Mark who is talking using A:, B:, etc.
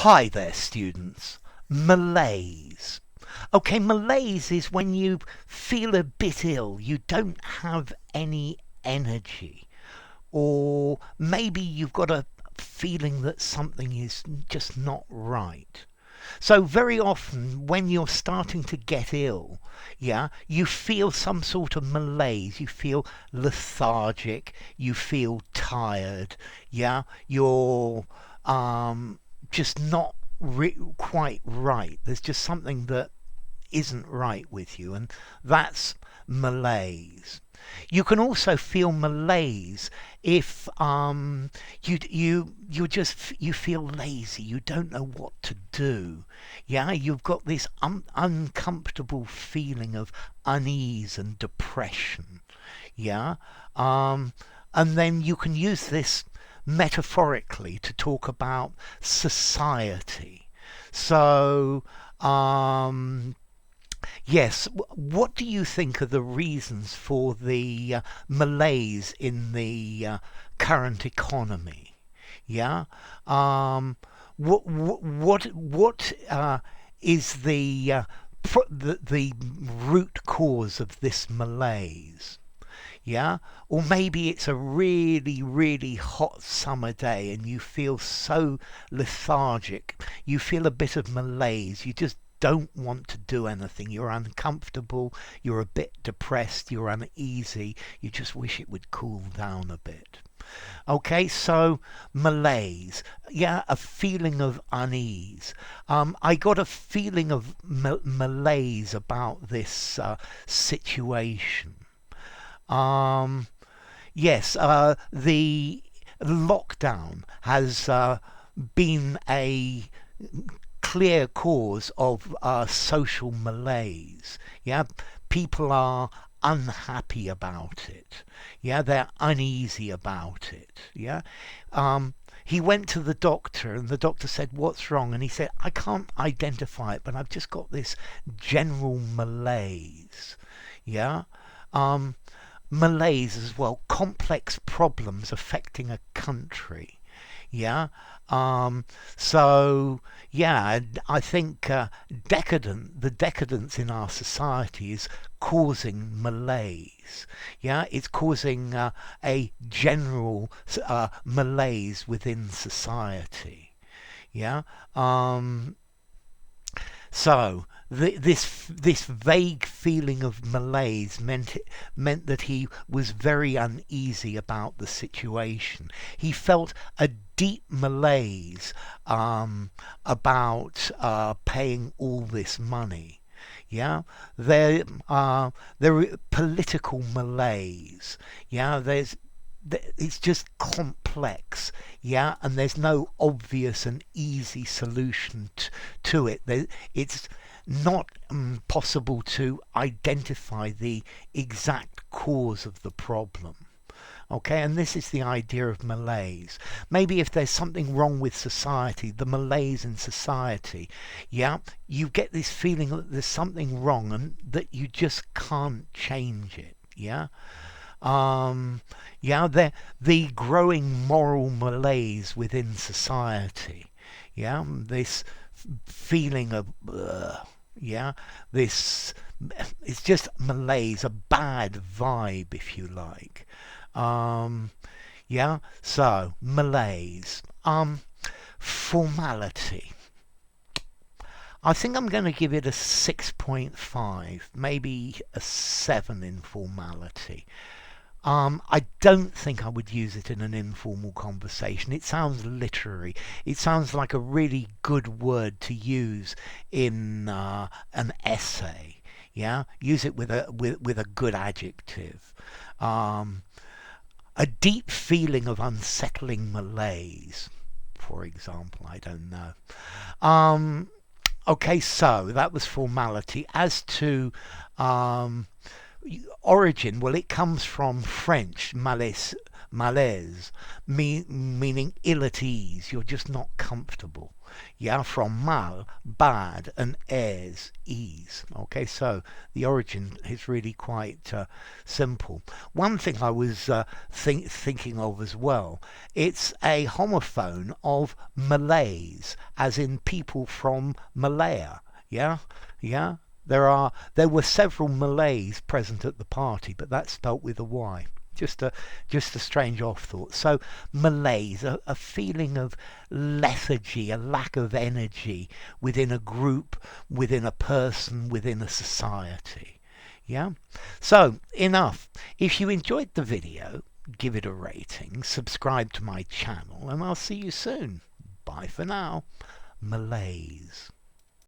A: Hi there, students. Malaise. Okay, malaise is when you feel a bit ill, you don't have any energy, or maybe you've got a feeling that something is just not right. So very often when you're starting to get ill, you feel some sort of malaise, you feel lethargic, you feel tired, you're just not quite right. There's just something that isn't right with you, and that's malaise. You can also feel malaise if you feel lazy. You don't know what to do. You've got this uncomfortable feeling of unease and depression. Yeah, and then you can use this metaphorically to talk about society. So, yes, what do you think are the reasons for the malaise in the current economy? Yeah, what is the root cause of this malaise? Yeah, or maybe it's a really, really hot summer day and you feel so lethargic. You feel a bit of malaise. You just don't want to do anything. You're uncomfortable. You're a bit depressed. You're uneasy. You just wish it would cool down a bit. Okay, so malaise, a feeling of unease. I got a feeling of malaise about this situation. Yes, the lockdown has been a clear cause of social malaise. People are unhappy about it. They're uneasy about it. He went to the doctor and the doctor said, "What's wrong?" And he said, "I can't identify it, but I've just got this general malaise." Yeah. Malaise as well, complex problems affecting a country. Yeah. So I think the decadence in our society is causing malaise. It's causing a general malaise within society. Yeah. So this vague feeling of malaise meant that he was very uneasy about the situation. He felt a deep malaise about paying all this money. There political malaise. It's just complex, and there's no obvious and easy solution to it. It's not possible to identify the exact cause of the problem. Okay, and this is the idea of malaise. Maybe if there's something wrong with society, the malaise in society, you get this feeling that there's something wrong and that you just can't change it. The growing moral malaise within society. This feeling of this, it's just malaise, a bad vibe, if you like. So malaise. Formality. I think I'm going to give it a 6.5, maybe a 7 in formality. I don't think I would use it in an informal conversation. It sounds literary. It sounds like a really good word to use in an essay. Use it with a good adjective. A deep feeling of unsettling malaise, for example. I don't know. Okay, so that was formality. As to origin, well, it comes from French, malaise, Malaise, meaning ill at ease. You're just not comfortable. Yeah, from mal, bad, and aise, ease. Okay, so the origin is really quite simple. One thing I was thinking of as well, it's a homophone of Malaise, as in people from Malaya. Yeah, yeah. There were several Malays present at the party, but that's spelt with a Y. Just a strange off thought. So malaise, a feeling of lethargy, a lack of energy within a group, within a person, within a society. Yeah. So enough. If you enjoyed the video, give it a rating, subscribe to my channel, and I'll see you soon. Bye for now. Malaise.